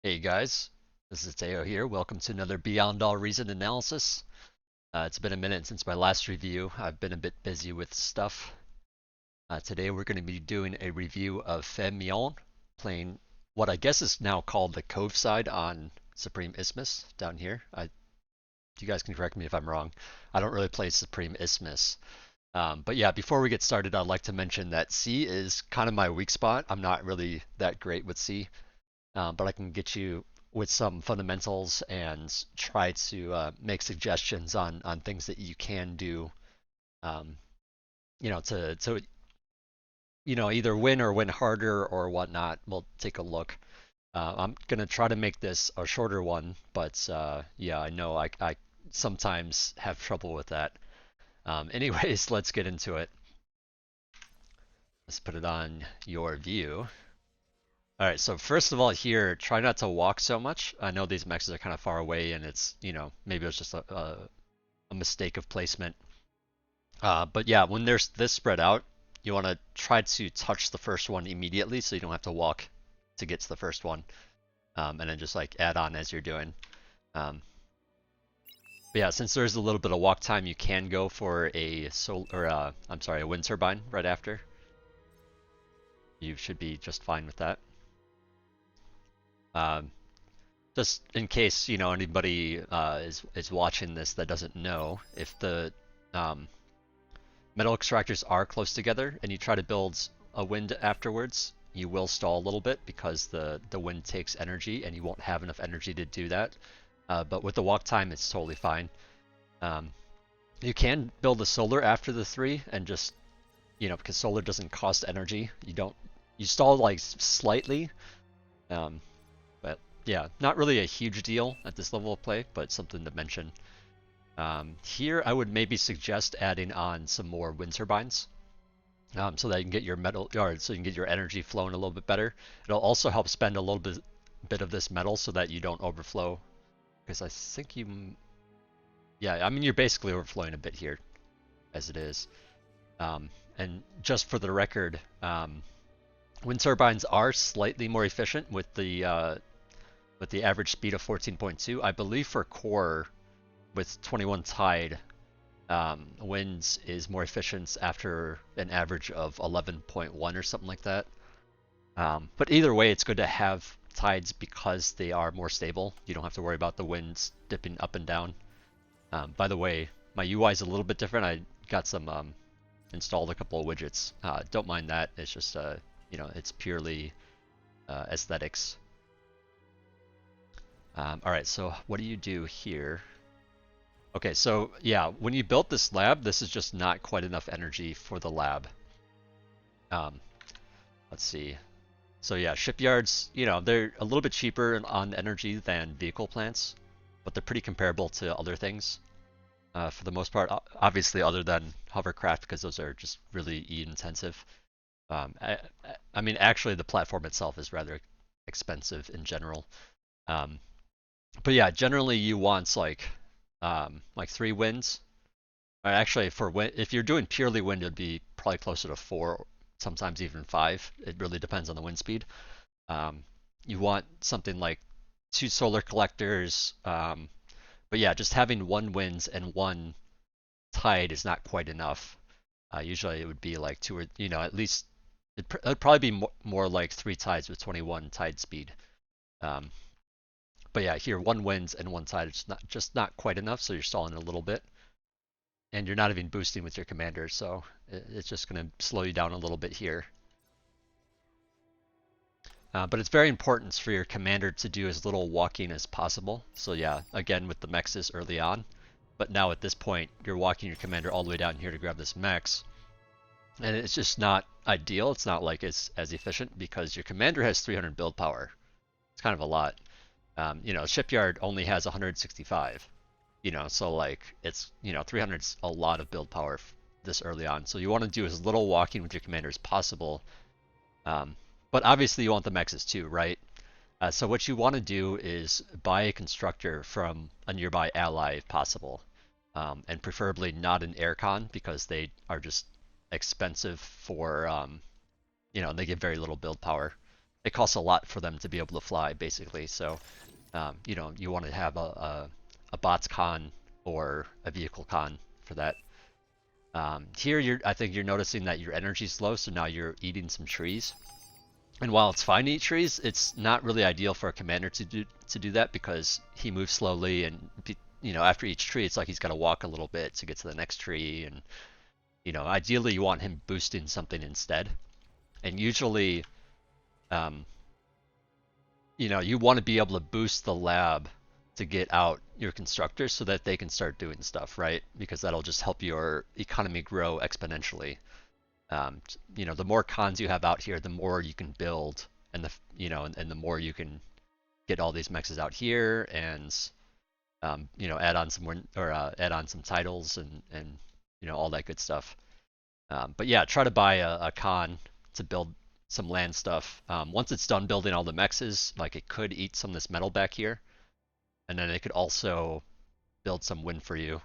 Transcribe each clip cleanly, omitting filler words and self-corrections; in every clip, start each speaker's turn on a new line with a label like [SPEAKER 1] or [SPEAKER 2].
[SPEAKER 1] Hey guys, this is Zeteo here. Welcome to another Beyond All Reason analysis. It's been a minute since my last review. I've been a bit busy with stuff. Today we're going to be doing a review of Femion, playing what I guess is now called the Cove side on Supreme Isthmus down here. You guys can correct me if I'm wrong. I don't really play Supreme Isthmus. But yeah, before we get started, I'd like to mention that C is kind of my weak spot. I'm not really that great with C. But I can get you with some fundamentals and try to make suggestions on things that you can do, um, to either win or win harder or whatnot. We'll take a look. I'm gonna try to make this a shorter one, but yeah, I know I sometimes have trouble with that. Anyways, let's get into it. Let's put it on your view. All right, so first of all here, try not to walk so much. I know these mexes are kind of far away and maybe it was just a mistake of placement. But yeah, when there's this spread out, you want to try to touch the first one immediately so you don't have to walk to get to the first one. And then just like add on as you're doing. Um, but yeah, since there's a little bit of walk time, you can go for a wind turbine right after. You should be just fine with that. Um, just in case anybody is watching this that doesn't know, if the um, metal extractors are close together and you try to build a wind afterwards, you will stall a little bit because the wind takes energy and you won't have enough energy to do that. But with the walk time, it's totally fine. You can build a solar after the three and just because solar doesn't cost energy, you stall like slightly. Um, But yeah, not really a huge deal at this level of play, but something to mention. Here, I would maybe suggest adding on some more wind turbines, so that you can get your metal, or so you can get your energy flowing a little bit better. It'll also help spend a little bit of this metal so that you don't overflow, because I think yeah, I mean you're basically overflowing a bit here, as it is. And just for the record, wind turbines are slightly more efficient with the average speed of 14.2. I believe for core with 21 tide, winds is more efficient after an average of 11.1 or something like that. But either way, it's good to have tides because they are more stable. You don't have to worry about the winds dipping up and down. By the way, my UI is a little bit different. I got some installed a couple of widgets. Don't mind that. It's just it's purely aesthetics. Alright, so what do you do here? Okay, so yeah, when you built this lab, this is just not quite enough energy for the lab. Um, let's see. So yeah, shipyards, they're a little bit cheaper on energy than vehicle plants, but they're pretty comparable to other things. For the most part, obviously other than hovercraft, because those are just really E intensive. I mean, actually the platform itself is rather expensive in general. Um, But yeah, generally you want like 3 winds. Or actually, for wind, if you're doing purely wind, it'd be probably closer to 4, sometimes even 5. It really depends on the wind speed. Um, you want something like 2 solar collectors. But yeah, just having 1 winds and 1 tide is not quite enough. Usually it would be like 2 or at least it'd probably be more like 3 tides with 21 tide speed. Um, But yeah, here 1 winds and 1 tide is just not quite enough, so you're stalling a little bit, and you're not even boosting with your commander, so it's just going to slow you down a little bit here. But it's very important for your commander to do as little walking as possible. So yeah, again with the mexes early on, but now at this point you're walking your commander all the way down here to grab this mex, and it's just not ideal. It's not like it's as efficient because your commander has 300 build power. It's kind of a lot. Shipyard only has 165. So like it's 300's a lot of build power this early on. So you want to do as little walking with your commander as possible. But obviously you want the mexes too, right? So what you want to do is buy a constructor from a nearby ally if possible, and preferably not an aircon because they are just expensive for they give very little build power. it costs a lot for them to be able to fly, basically. So, you know, you want to have a bots con or a vehicle con for that. Here, I think you're noticing that your energy's low, so now you're eating some trees. And while it's fine to eat trees, it's not really ideal for a commander to do that because he moves slowly, and you know, after each tree, it's like he's got to walk a little bit to get to the next tree, and you know, ideally you want him boosting something instead. And usually, um, you know, you want to be able to boost the lab to get out your constructors so that they can start doing stuff, right? Because that'll just help your economy grow exponentially. You know, the more cons you have out here, the more you can build, and you know, and the more you can get all these mexes out here, and you know, add on some add on some titles and you know, all that good stuff. But yeah, try to buy a con to build some land stuff. Once it's done building all the mexes, like it could eat some of this metal back here, and then it could also build some wind for you.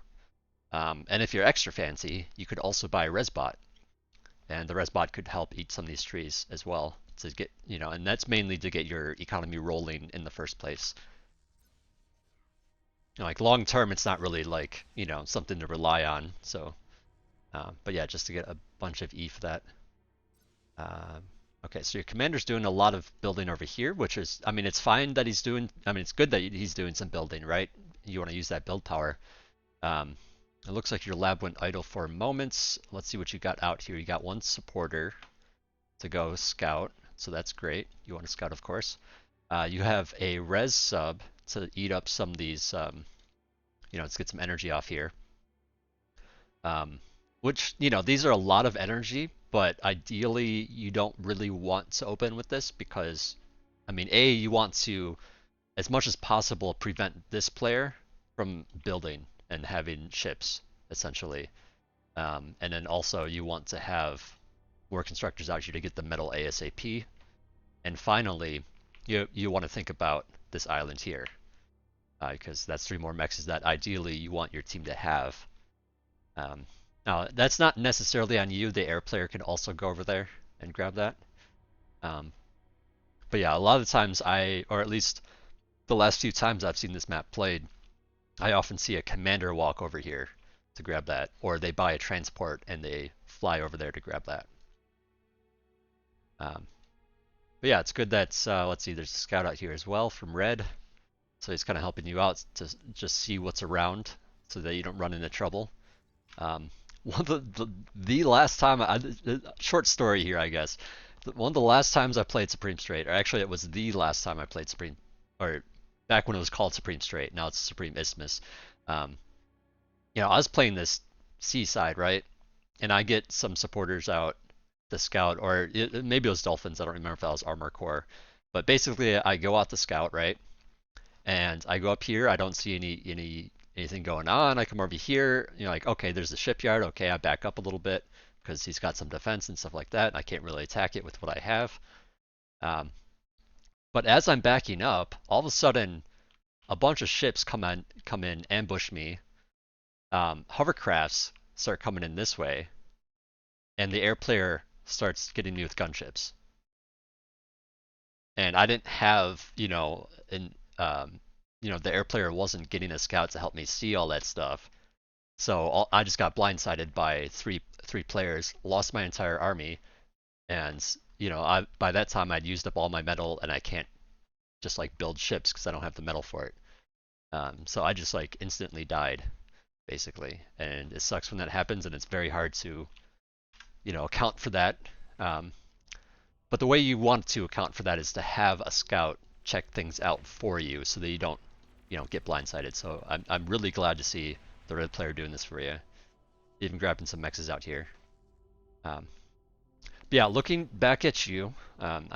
[SPEAKER 1] And if you're extra fancy, you could also buy a resbot, and the resbot could help eat some of these trees as well to get, you know, and that's mainly to get your economy rolling in the first place. You know, like long term, it's not really like, you know, something to rely on. So, but yeah, just to get a bunch of E for that. Um, okay, so your commander's doing a lot of building over here, which is, I mean, it's fine that he's doing, I mean, it's good that he's doing some building, right? You want to use that build power. Um, it looks like your lab went idle for moments. Let's see what you got out here. You got one supporter to go scout, so that's great. You want to scout, of course. You have a res sub to eat up some of these, you know, let's get some energy off here. Which, you know, these are a lot of energy, but ideally you don't really want to open with this because, I mean, A, you want to, as much as possible, prevent this player from building and having ships, essentially. And then also you want to have more constructors out here to get the metal ASAP. And finally, you want to think about this island here, because that's 3 more mexes that ideally you want your team to have. Now, that's not necessarily on you. The air player can also go over there and grab that. But yeah, a lot of the times or at least the last few times I've seen this map played, I often see a commander walk over here to grab that, or they buy a transport and they fly over there to grab that. But yeah, it's good that, let's see, there's a scout out here as well from Red. So he's kind of helping you out to just see what's around so that you don't run into trouble. One of the last time, short story here, I guess. One of the last times I played Supreme Straight, or actually it was the last time I played Supreme, or back when it was called Supreme Straight, now it's Supreme Isthmus. You know, I was playing this seaside, right? And I get some supporters out to scout, or maybe it was Dolphins, I don't remember if that was Armor Core. But basically, I go out to scout, right? And I go up here, I don't see anything going on. I come over here, you know, like, okay, there's the shipyard. Okay, I back up a little bit because he's got some defense and stuff like that, and I can't really attack it with what I have. But as I'm backing up, all of a sudden, a bunch of ships come in, ambush me. Hovercrafts start coming in this way, and the air player starts getting me with gunships. And I didn't have, you know, the air player wasn't getting a scout to help me see all that stuff. So I just got blindsided by three players, lost my entire army, and you know, by that time I'd used up all my metal, and I can't just like build ships because I don't have the metal for it. So I just like instantly died, basically, and it sucks when that happens, and it's very hard to, you know, account for that. But the way you want to account for that is to have a scout check things out for you so that you don't, you know, get blindsided. So I'm really glad to see the red player doing this for you. Even grabbing some mexes out here. But yeah, looking back at you, I'm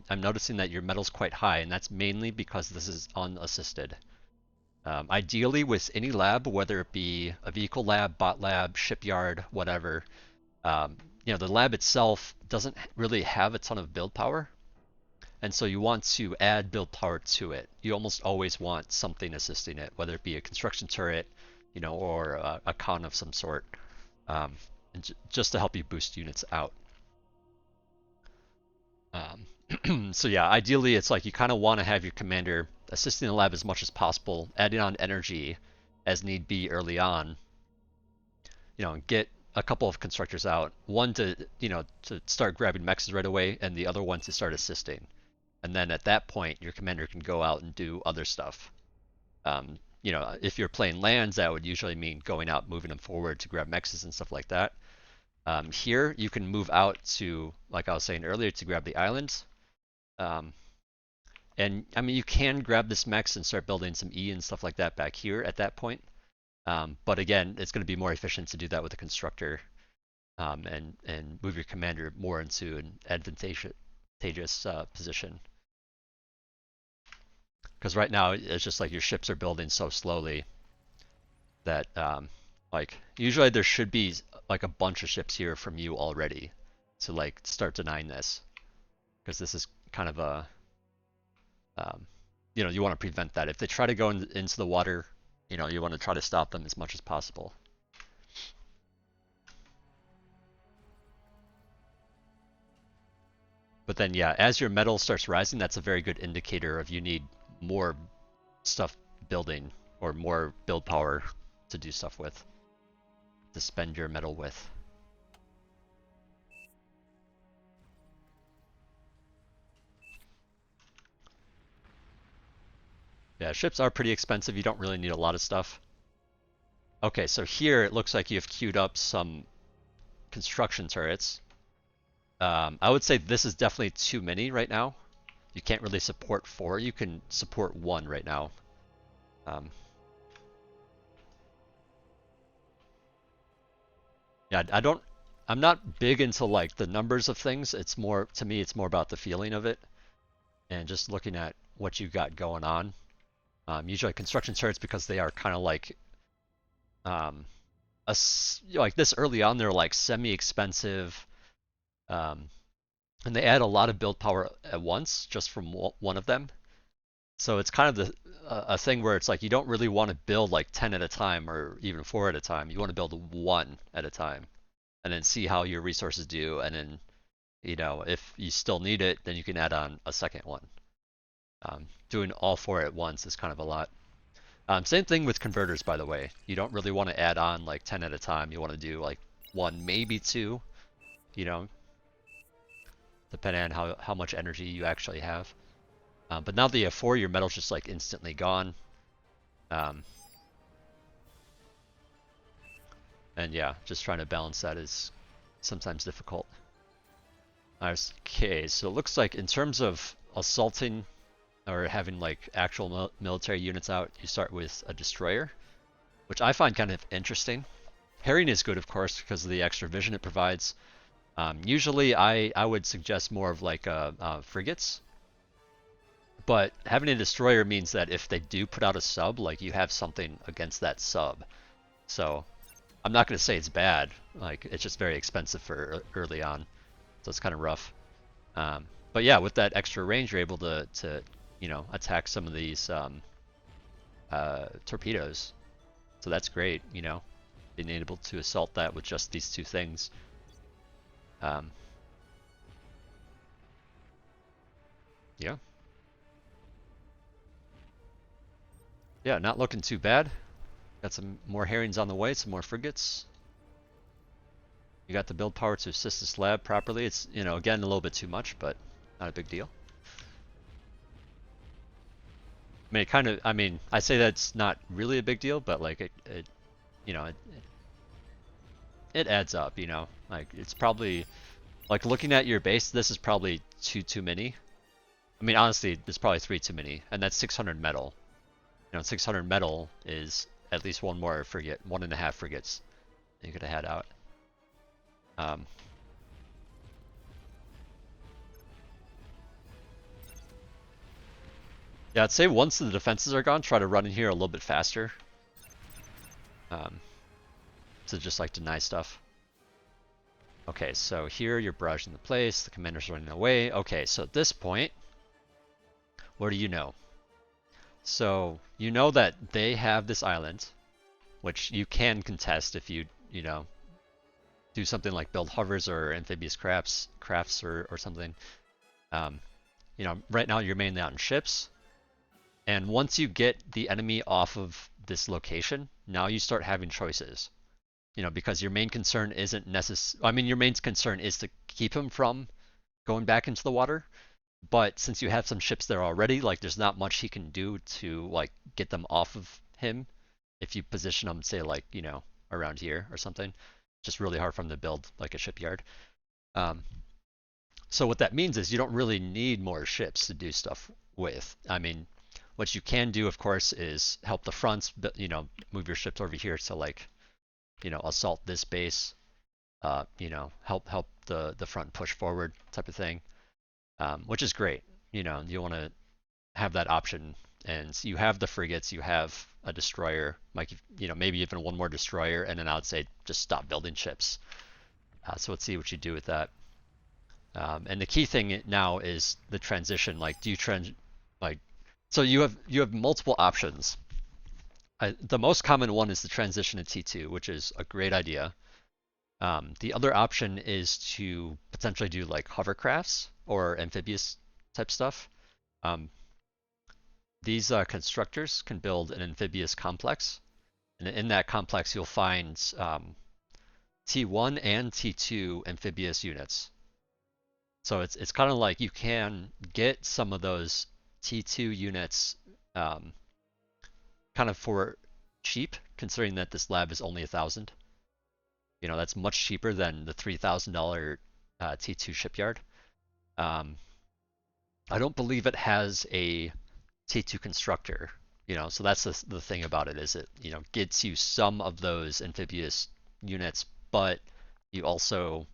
[SPEAKER 1] noticing that your metal's quite high, and that's mainly because this is unassisted. Ideally, with any lab, whether it be a vehicle lab, bot lab, shipyard, whatever, you know, the lab itself doesn't really have a ton of build power, and so you want to add build power to it. You almost always want something assisting it, whether it be a construction turret, you know, or a con of some sort, and just to help you boost units out. So yeah, ideally it's like you kind of want to have your commander assisting the lab as much as possible, adding on energy as need be early on, get a couple of constructors out, one to, to start grabbing mexes right away, and the other one to start assisting. And then at that point, your commander can go out and do other stuff. If you're playing lands, that would usually mean going out, moving them forward to grab mexes and stuff like that. Here, you can move out to, like I was saying earlier, to grab the islands. And I mean, you can grab this mex and start building some E and stuff like that back here at that point. But again, it's going to be more efficient to do that with a constructor, and move your commander more into an advantageous position. Because right now it's just like your ships are building so slowly that like usually there should be like a bunch of ships here from you already to like start denying this, because this is kind of a you want to prevent that. If they try to go into the water, you want to try to stop them as much as possible. But then, yeah, as your metal starts rising, that's a very good indicator of you need more stuff building or more build power to do stuff with, to spend your metal with. Yeah, ships are pretty expensive. You don't really need a lot of stuff. Okay, so here it looks like you've queued up some construction turrets. I would say this is definitely too many right now. You can't really support 4. You can support 1 right now. Yeah, I'm not big into like the numbers of things. It's more, to me, it's more about the feeling of it and just looking at what you got going on. Usually construction turrets, because they are kind of like, like this early on, they're like semi-expensive. And they add a lot of build power at once just from one of them. So it's kind of a thing where it's like you don't really want to build like 10 at a time or even 4 at a time. You want to build 1 at a time and then see how your resources do. And then, if you still need it, then you can add on a second one. Doing all 4 at once is kind of a lot. Same thing with converters, by the way. You don't really want to add on like 10 at a time. You want to do like 1, maybe 2, depending on how much energy you actually have. But now that you have 4, your metal's just like instantly gone. And yeah, just trying to balance that is sometimes difficult. Okay, so it looks like in terms of assaulting or having like actual military units out, you start with a destroyer, which I find kind of interesting. Harrying is good, of course, because of the extra vision it provides. Usually I would suggest more of like frigates, but having a destroyer means that if they do put out a sub, like you have something against that sub. So I'm not going to say it's bad, like it's just very expensive for early on, so it's kind of rough. But yeah, with that extra range, you're able to attack some of these torpedoes. So that's great, being able to assault that with just these 2 things. Yeah. Yeah, not looking too bad. Got some more herrings on the way, some more frigates. You got the build power to assist this lab properly. It's, again, a little bit too much, but not a big deal. I mean, I say that's not really a big deal, but like it adds up, Like it's probably, like looking at your base, this is probably 2 too many. I mean, honestly, there's probably 3 too many, and that's 600 metal. 600 metal is at least 1 more frigate, 1.5 frigates you could have had out. Yeah, I'd say once the defenses are gone, try to run in here a little bit faster. To just like deny stuff. Okay, so here you're barraging the place, the commander's running away. Okay, so at this point, what do you know? So you know that they have this island, which you can contest if you, do something like build hovers or amphibious crafts or something. right now you're mainly on ships, and once you get the enemy off of this location, now you start having choices. Because your main concern isn't necessary. I mean, your main concern is to keep him from going back into the water. But since you have some ships there already, like there's not much he can do to like get them off of him. If you position them, say like around here or something, just really hard for him to build like a shipyard. Um, so what that means is you don't really need more ships to do stuff with. I mean, what you can do, of course, is help the fronts. Move your ships over here to like assault this base. Help the front push forward type of thing, which is great. You want to have that option, and you have the frigates, you have a destroyer, like maybe even one more destroyer, and then I would say just stop building ships. So let's see what you do with that. And the key thing now is the transition. Like, so you have multiple options. The most common one is the transition to T2, which is a great idea. The other option is to potentially do like hovercrafts or amphibious type stuff. These constructors can build an amphibious complex, and in that complex you'll find T1 and T2 amphibious units. So it's kind of like you can get some of those T2 units kind of for cheap, considering that this lab is only 1,000. That's much cheaper than the $3,000 T2 shipyard. I don't believe it has a T2 constructor, so that's the thing about it, is it, gets you some of those amphibious units, but you also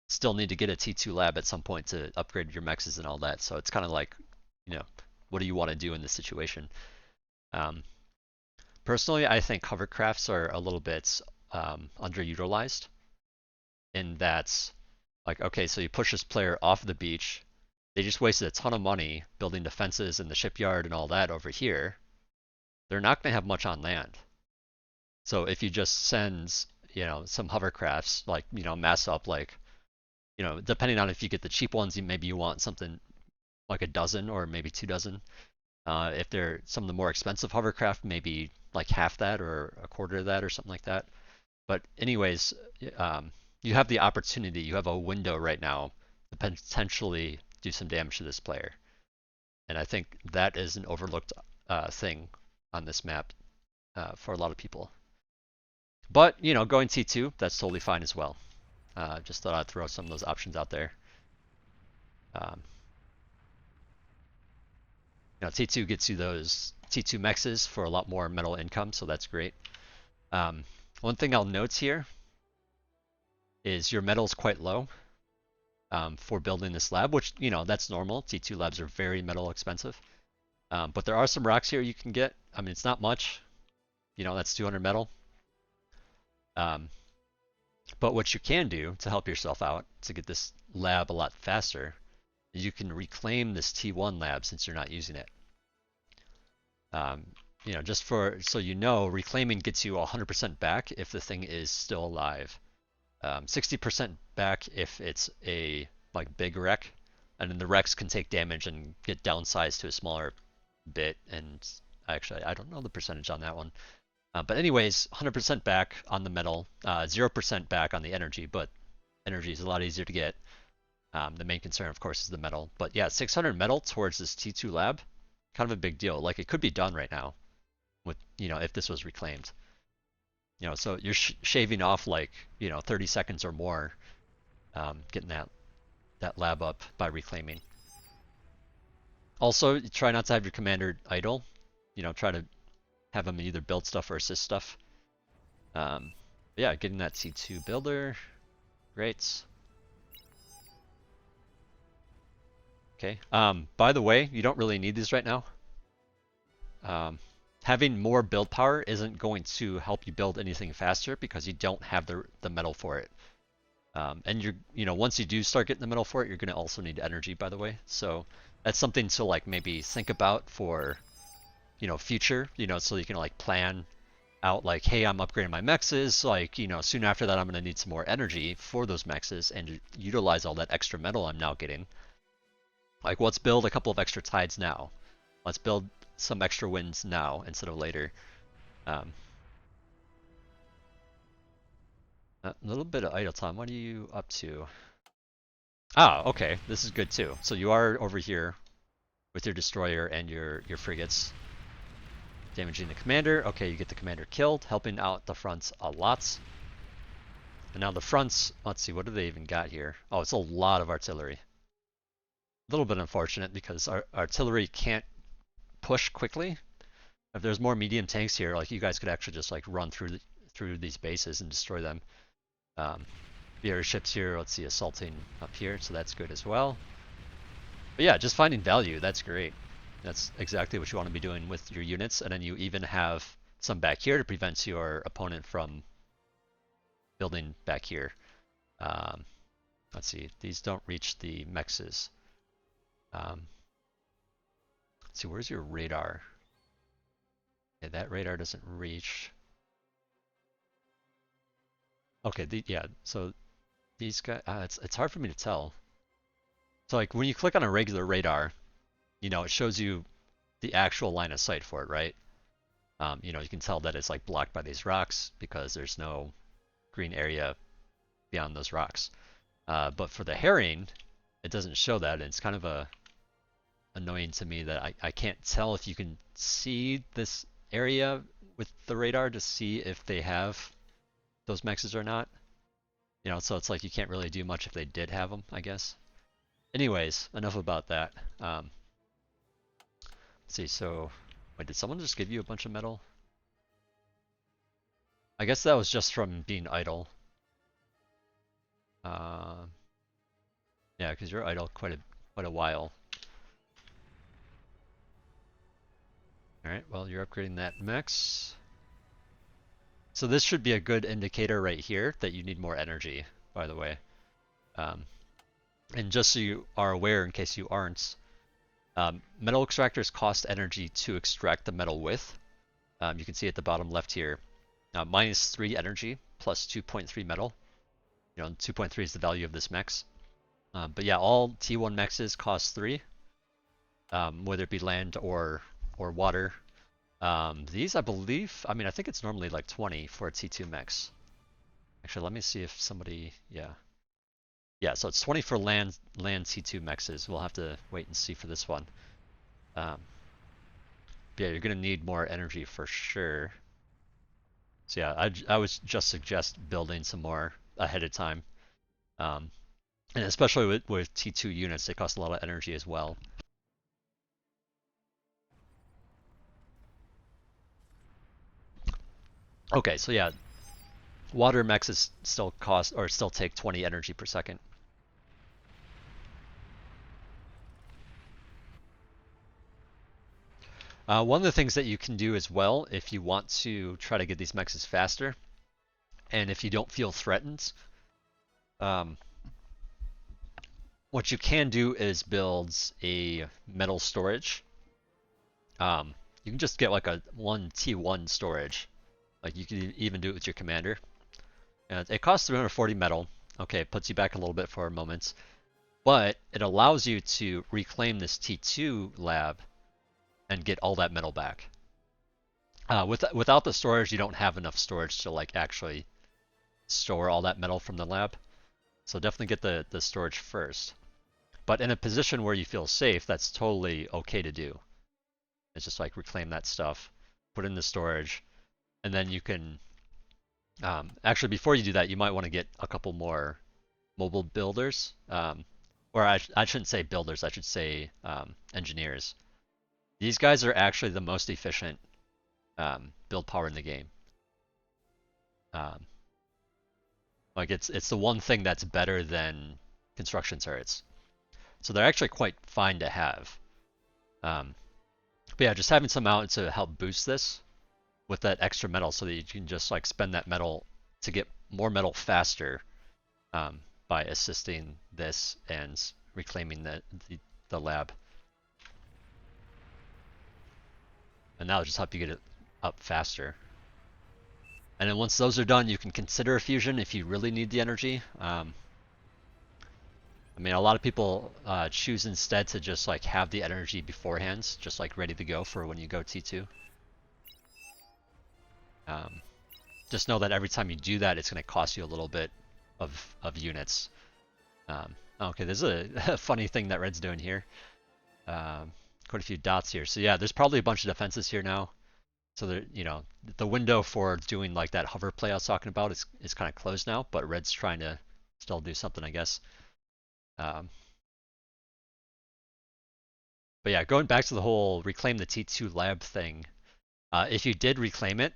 [SPEAKER 1] still need to get a T2 lab at some point to upgrade your mexes and all that. So it's kind of like, what do you want to do in this situation? Personally, I think hovercrafts are a little bit underutilized, in that, like, okay, so you push this player off the beach, they just wasted a ton of money building defenses in the shipyard and all that over here. They're not going to have much on land. So if you just send, some hovercrafts, like, mass up, like, depending on if you get the cheap ones, maybe you want something like a dozen or maybe 2 dozen. If they're some of the more expensive hovercraft, maybe like half that or a quarter of that or something like that. But anyways, you have the opportunity, you have a window right now to potentially do some damage to this player. And I think that is an overlooked thing on this map for a lot of people. But, going T2, that's totally fine as well. Just thought I'd throw some of those options out there. T2 gets you those T2 mexes for a lot more metal income, so that's great. One thing I'll note here is your metal is quite low for building this lab, which, that's normal. T2 labs are very metal expensive. But there are some rocks here you can get. I mean, it's not much. That's 200 metal. But what you can do to help yourself out to get this lab a lot faster is you can reclaim this T1 lab since you're not using it. Just so reclaiming gets you 100% back if the thing is still alive. 60% back if it's a big wreck, and then the wrecks can take damage and get downsized to a smaller bit. And actually, I don't know the percentage on that one. But anyways, 100% back on the metal, 0% back on the energy, but energy is a lot easier to get. The main concern, of course, is the metal. But yeah, 600 metal towards this T2 lab, kind of a big deal. Like, it could be done right now with, if this was reclaimed. So you're shaving off 30 seconds or more, getting that lab up by reclaiming. Also, try not to have your commander idle. Try to have him either build stuff or assist stuff. Yeah, getting that C2 builder, great. Okay. By the way, you don't really need these right now. Having more build power isn't going to help you build anything faster because you don't have the metal for it. And once you do start getting the metal for it, you're going to also need energy, by the way. So that's something to maybe think about for future, so you can plan out hey, I'm upgrading my mexes, soon after that I'm going to need some more energy for those mexes and utilize all that extra metal I'm now getting. Like, let's build a couple of extra tides now. Let's build some extra winds now instead of later. Um, a little bit of idle time. What are you up to? Ah, okay. This is good too. So you are over here with your destroyer and your frigates. Damaging the commander. Okay, you get the commander killed, helping out the fronts a lot. And now the fronts, let's see, what do they even got here? Oh, it's a lot of artillery. A little bit unfortunate because our artillery can't push quickly. If there's more medium tanks here, like you guys could actually just like run through these bases and destroy them. The airships here, let's see, assaulting up here, so that's good as well. But yeah, just finding value, that's great. That's exactly what you want to be doing with your units, and then you even have some back here to prevent your opponent from building back here. Let's see, these don't reach the mexes. Let's see, where's your radar? Okay, that radar doesn't reach. Okay, yeah, so these guys, it's hard for me to tell. So like when you click on a regular radar, you know, it shows you the actual line of sight for it, right? You know, you can tell that it's like blocked by these rocks because there's no green area beyond those rocks. But for the herring, it doesn't show that, and it's kind of annoying to me that I can't tell if you can see this area with the radar to see if they have those mexes or not. You know, so it's like you can't really do much if they did have them, I guess. Anyways, enough about that. Let's see, so wait, did someone just give you a bunch of metal? I guess that was just from being idle. Yeah, because you're idle quite a while. Alright, well, you're upgrading that mex. So this should be a good indicator right here that you need more energy, by the way. And just so you are aware, in case you aren't, metal extractors cost energy to extract the metal with. You can see at the bottom left here, -3 energy plus 2.3 metal. You know, 2.3 is the value of this mex. But yeah, all T1 mexes cost 3, whether it be land or water. These, I believe, I mean, I think it's normally like 20 for a T2 mex. Actually, let me see if somebody, yeah. Yeah, so it's 20 for land T2 mexes. We'll have to wait and see for this one. Yeah, you're gonna need more energy for sure. So yeah, I would just suggest building some more ahead of time. And especially with T2 units, they cost a lot of energy as well. Okay, so yeah, water mexes still cost or still take 20 energy per second. One of the things that you can do as well, if you want to try to get these mexes faster, and if you don't feel threatened, what you can do is build a metal storage. You can just get like a 1 T1 storage. Like you can even do it with your commander. And it costs 340 metal. Okay, it puts you back a little bit for a moment. But it allows you to reclaim this T2 lab and get all that metal back. Without the storage, you don't have enough storage to like actually store all that metal from the lab. So definitely get the storage first. But in a position where you feel safe, that's totally okay to do. It's just like reclaim that stuff, put it in the storage, and then you can actually before you do that, you might want to get a couple more mobile builders. Or I shouldn't say builders, I should say engineers. These guys are actually the most efficient build power in the game. Like it's the one thing that's better than construction turrets. So they're actually quite fine to have. But yeah, just having some out to help boost this with that extra metal so that you can just like spend that metal to get more metal faster by assisting this and reclaiming the lab. And that'll just help you get it up faster. And then once those are done, you can consider a fusion if you really need the energy. I mean, a lot of people choose instead to just like have the energy beforehand, just like ready to go for when you go T2. Um, just know that every time you do that, it's going to cost you a little bit of units. Okay, there's a funny thing that Red's doing here. Quite a few dots here. So yeah, there's probably a bunch of defenses here now. So there, the window for doing like that hover play I was talking about is kind of closed now, but Red's trying to still do something, I guess. Um, but yeah, going back to the whole reclaim the T2 lab thing, if you did reclaim it,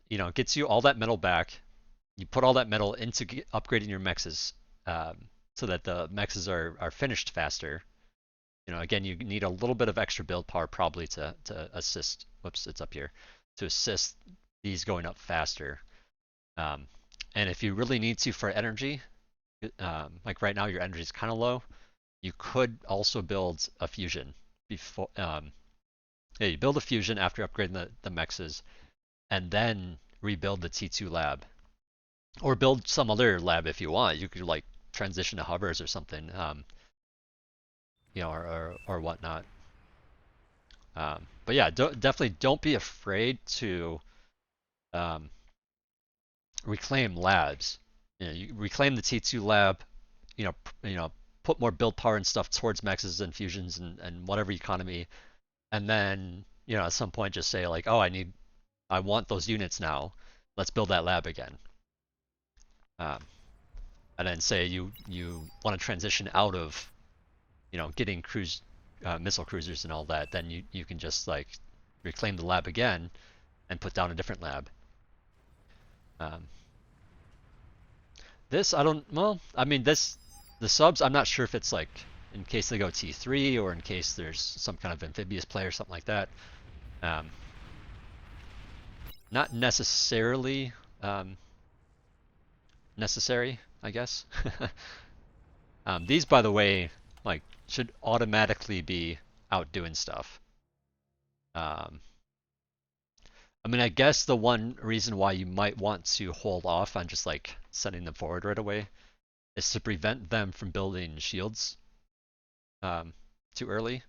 [SPEAKER 1] it gets you all that metal back. You put all that metal into upgrading your mexes, so that the mexes are finished faster. Again, you need a little bit of extra build power probably to assist. Whoops, it's up here. To assist these going up faster. And if you really need to for energy, like right now your energy is kind of low, you could also build a fusion before. Yeah, you build a fusion after upgrading the mexes, and then rebuild the T2 lab, or build some other lab if you want. You could like transition to hovers or something, or whatnot. But yeah, definitely don't be afraid to reclaim labs. You reclaim the T2 lab. Put more build power and stuff towards mexes and fusions and whatever economy, and then at some point just say like, oh, I want those units now. Let's build that lab again. Um, and then say you want to transition out of getting missile cruisers and all that, then you can just like reclaim the lab again and put down a different lab. Um, this I don't well I mean the subs I'm not sure if it's like in case they go T3 or in case there's some kind of amphibious play or something like that. Not necessarily necessary, I guess. These, by the way, like should automatically be out doing stuff. I mean, I guess the one reason why you might want to hold off on just like sending them forward right away is to prevent them from building shields too early.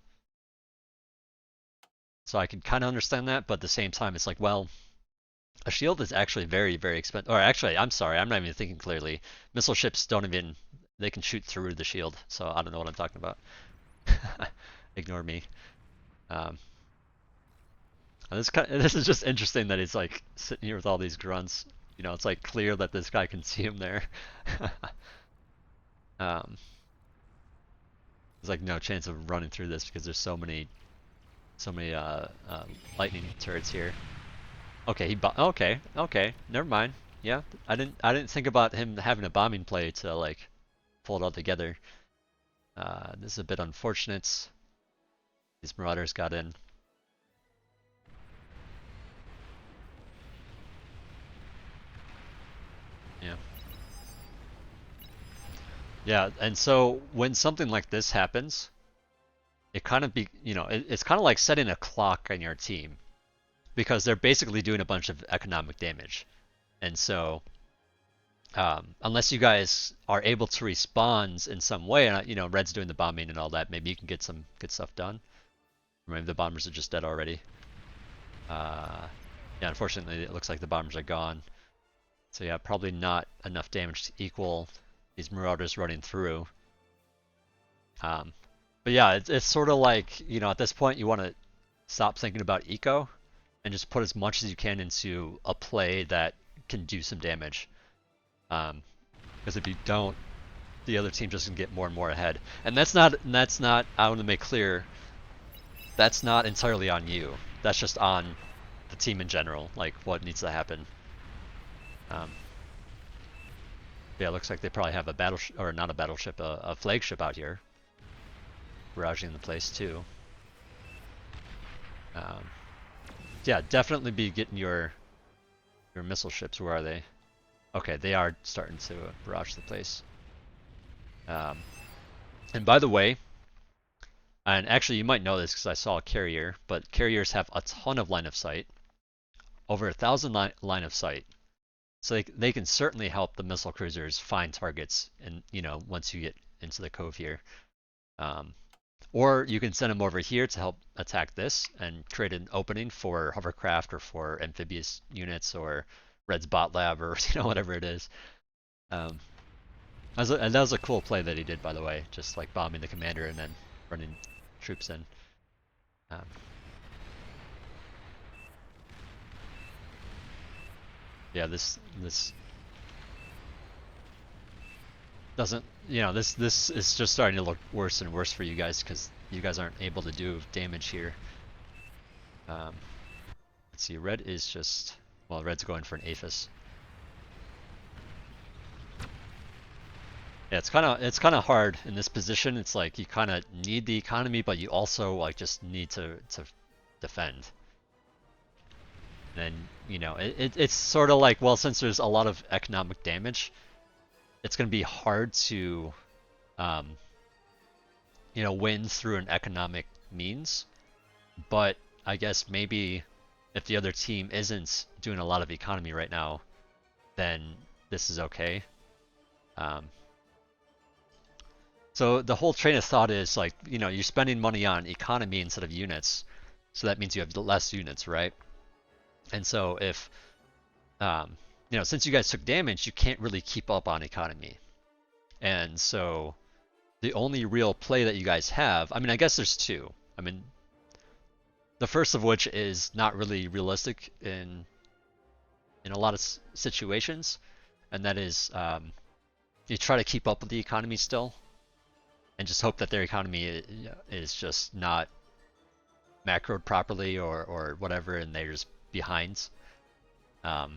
[SPEAKER 1] So I can kind of understand that, but at the same time, it's like, well, a shield is actually very, very expensive. Or actually, I'm sorry, I'm not even thinking clearly. Missile ships don't even, they can shoot through the shield, so I don't know what I'm talking about. Ignore me. This is just interesting that he's like sitting here with all these grunts. It's like clear that this guy can see him there. There's like no chance of running through this because there's so many lightning turrets here. Okay, okay, never mind. Yeah, I didn't think about him having a bombing play to like pull it all together. This is a bit unfortunate. These marauders got in. Yeah. Yeah, and so when something like this happens, it kind of it's kind of like setting a clock on your team because they're basically doing a bunch of economic damage. And so unless you guys are able to respond in some way, and Red's doing the bombing and all that, maybe you can get some good stuff done. Or maybe the bombers are just dead already. Yeah, unfortunately, it looks like the bombers are gone. So yeah, probably not enough damage to equal these marauders running through. But yeah, it's sort of like, at this point you want to stop thinking about eco and just put as much as you can into a play that can do some damage. Because if you don't, the other team just can get more and more ahead. And that's not, I want to make clear, that's not entirely on you. That's just on the team in general, like what needs to happen. Yeah, it looks like they probably have a battleship, or not a battleship, a flagship out here, barraging the place too. Yeah, definitely be getting your missile ships. Where are they? Okay, they are starting to barrage the place. And by the way, and actually you might know this because I saw a carrier, but carriers have a ton of line of sight, over 1,000 line of sight. So they can certainly help the missile cruisers find targets, and once you get into the cove here. Um, or you can send them over here to help attack this and create an opening for hovercraft or for amphibious units or Red's bot lab or whatever it is. Um, and that was a cool play that he did, by the way, just like bombing the commander and then running troops in. Um, yeah, this doesn't, this is just starting to look worse and worse for you guys because you guys aren't able to do damage here. Let's see, red is just, well, red's going for an aphis. Yeah, it's kind of hard in this position. It's like you kind of need the economy, but you also like just need to defend. And it's sort of like, well, since there's a lot of economic damage, it's going to be hard to win through an economic means. But I guess maybe if the other team isn't doing a lot of economy right now, then this is okay. So the whole train of thought is like, you're spending money on economy instead of units. So that means you have less units, right? And so if, since you guys took damage, you can't really keep up on economy. And so the only real play that you guys have, I guess there's two. The first of which is not really realistic in a lot of situations, and that is you try to keep up with the economy still, and just hope that their economy is just not macroed properly or whatever, and they're just behind. So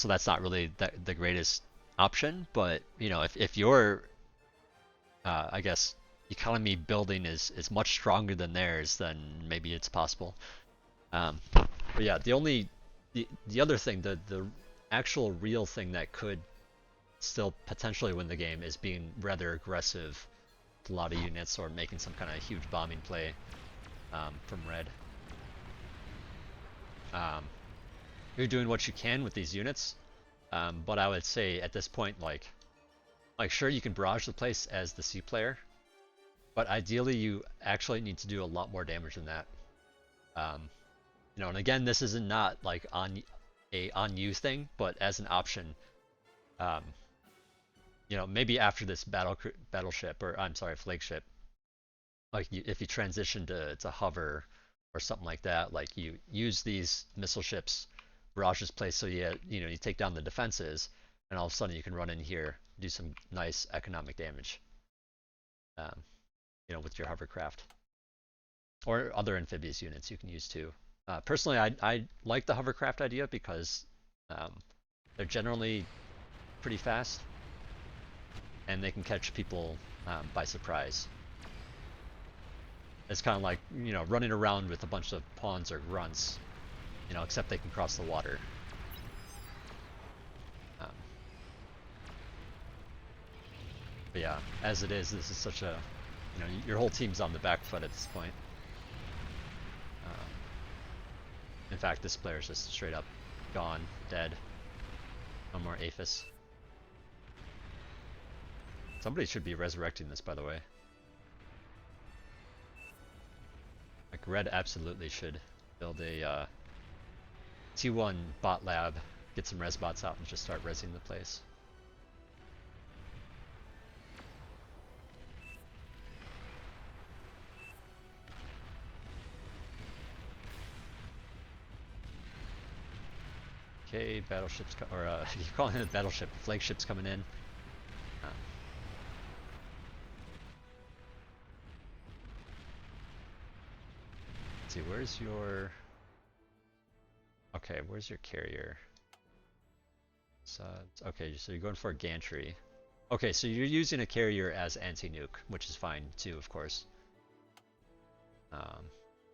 [SPEAKER 1] that's not really the greatest option, but if your I guess economy building is much stronger than theirs, then maybe it's possible. But yeah, the other thing, the actual real thing that could still potentially win the game is being rather aggressive with a lot of units or making some kind of huge bombing play from red. You're doing what you can with these units, but I would say at this point, like sure, you can barrage the place as the C player, but ideally you actually need to do a lot more damage than that. And again, this is not like on you thing, but as an option. Maybe after this battleship, or I'm sorry, flagship, like if you transition to hover or something like that, like you use these missile ships, barrage this place, so you take down the defenses, and all of a sudden you can run in here, do some nice economic damage. With your hovercraft or other amphibious units you can use too. Personally, I like the hovercraft idea because they're generally pretty fast, and they can catch people by surprise. It's kind of like, running around with a bunch of pawns or grunts, except they can cross the water. But yeah, as it is, this is such a, your whole team's on the back foot at this point. In fact, this player's just straight up gone, dead. No more aphis. Somebody should be resurrecting this, by the way. Like, red absolutely should build a T1 bot lab, get some res bots out, and just start resing the place. Okay, battleships, or you calling it a battleship, flagship's coming in. Let's see, where's your... Okay, where's your carrier? So, okay, so you're going for a gantry. Okay, so you're using a carrier as anti-nuke, which is fine too, of course. Let's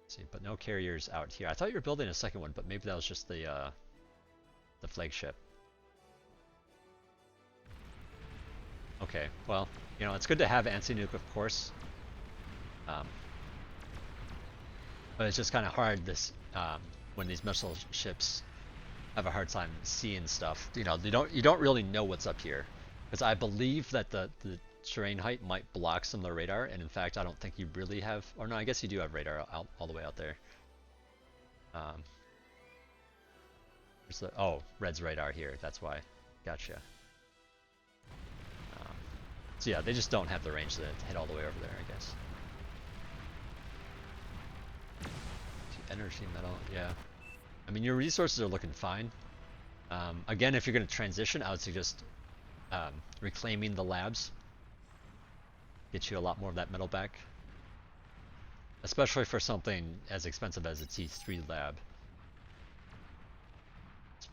[SPEAKER 1] see, but no carriers out here. I thought you were building a second one, but maybe that was just the flagship. Okay, well, it's good to have anti-nuke, of course. But it's just kind of hard when these missile ships have a hard time seeing stuff. You don't really know what's up here, because I believe that the terrain height might block some of the radar, and in fact, I don't think you really have, or no, I guess you do have radar out, all the way out there. Um, oh, red's radar here, that's why. Gotcha. Um, so yeah, they just don't have the range to hit all the way over there, I guess. Energy metal, yeah. I mean, your resources are looking fine. Again, if you're going to transition, I would suggest reclaiming the labs. Get you a lot more of that metal back. Especially for something as expensive as a T3 lab.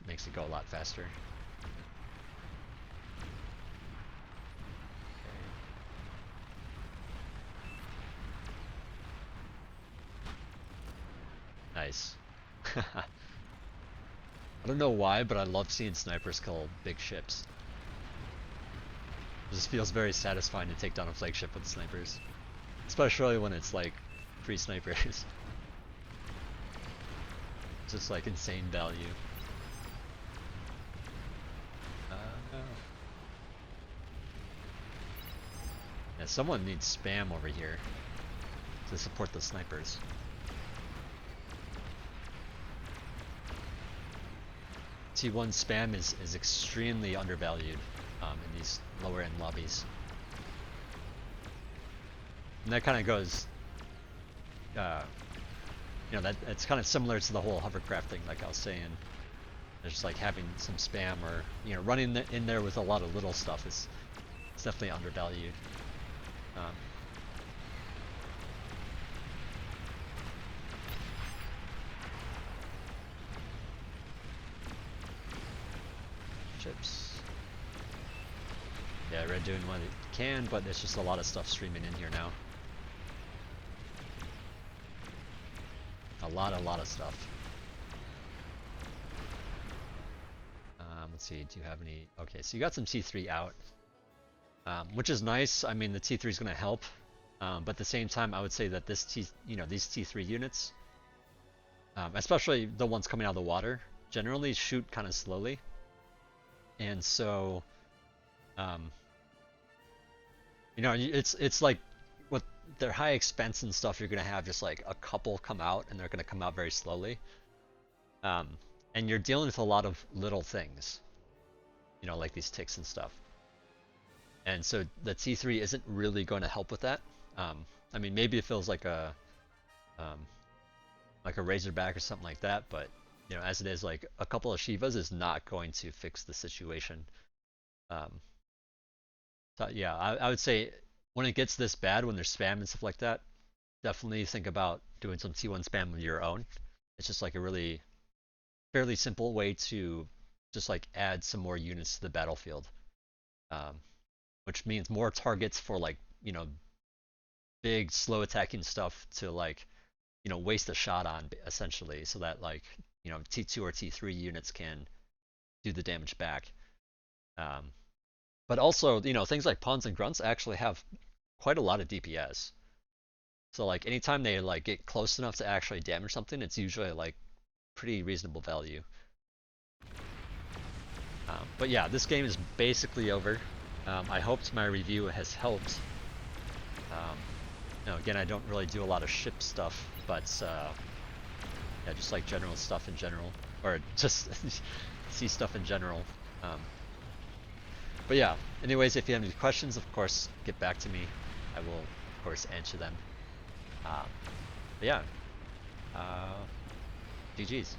[SPEAKER 1] It makes it go a lot faster. Nice. I don't know why, but I love seeing snipers kill big ships. It just feels very satisfying to take down a flagship with snipers. Especially when it's like free snipers. It's just like insane value. No. Yeah, someone needs spam over here to support the snipers. T1 spam is extremely undervalued in these lower end lobbies. And that kind of goes, you know, that's kind of similar to the whole hovercraft thing, like I was saying. It's just like having some spam or, you know, running in there with a lot of little stuff is definitely undervalued. Chips. Yeah, red doing what it can, but there's just a lot of stuff streaming in here now. A lot of stuff. Let's see, do you have any? Okay, so you got some T3 out, which is nice. I mean, the T3 is going to help, but at the same time, I would say that these T3 units, especially the ones coming out of the water, generally shoot kind of slowly, and so, you know, it's like with their high expense and stuff, you're going to have just like a couple come out, and they're going to come out very slowly. And you're dealing with a lot of little things, you know, like these ticks and stuff. And so the T3 isn't really going to help with that. I mean, maybe it feels like a Razorback or something like that, but you know, as it is, like a couple of Shivas is not going to fix the situation. So yeah, I would say when it gets this bad, when there's spam and stuff like that, definitely think about doing some T1 spam of your own. It's just like a really fairly simple way to just like add some more units to the battlefield, which means more targets for, like, you know, big slow attacking stuff to, like, you know, waste a shot on essentially, so that, like, you know, T2 or T3 units can do the damage back. But also, you know, things like pawns and grunts actually have quite a lot of DPS. So like anytime they like get close enough to actually damage something, it's usually like pretty reasonable value. But yeah, this game is basically over. I hoped my review has helped. You know, again, I don't really do a lot of ship stuff, but yeah, just like general stuff in general, or just see stuff in general. But yeah, anyways, if you have any questions, of course, get back to me. I will, of course, answer them. But yeah, GG's.